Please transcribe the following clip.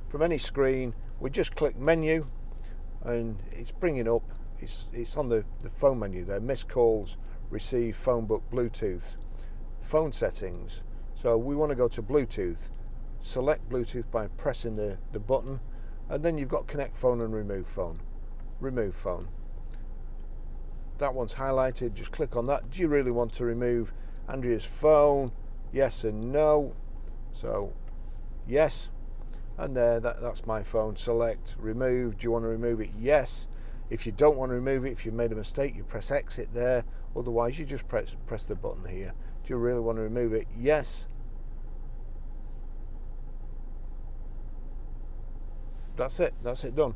from any screen. We just click menu, and it's bringing up, it's on the phone menu there, missed calls, receive, phone book, Bluetooth, phone settings. So we want to go to Bluetooth, select Bluetooth by pressing the button, and then you've got connect phone and remove phone. Remove phone. That one's highlighted, just click on that. Do you really want to remove Andrea's phone? Yes and no. So yes, and there, that's my phone. Select, remove. Do you want to remove it? Yes. If you don't want to remove it, if you've made a mistake, you press exit there. Otherwise, you just press the button here. Do you really want to remove it? Yes. That's it done.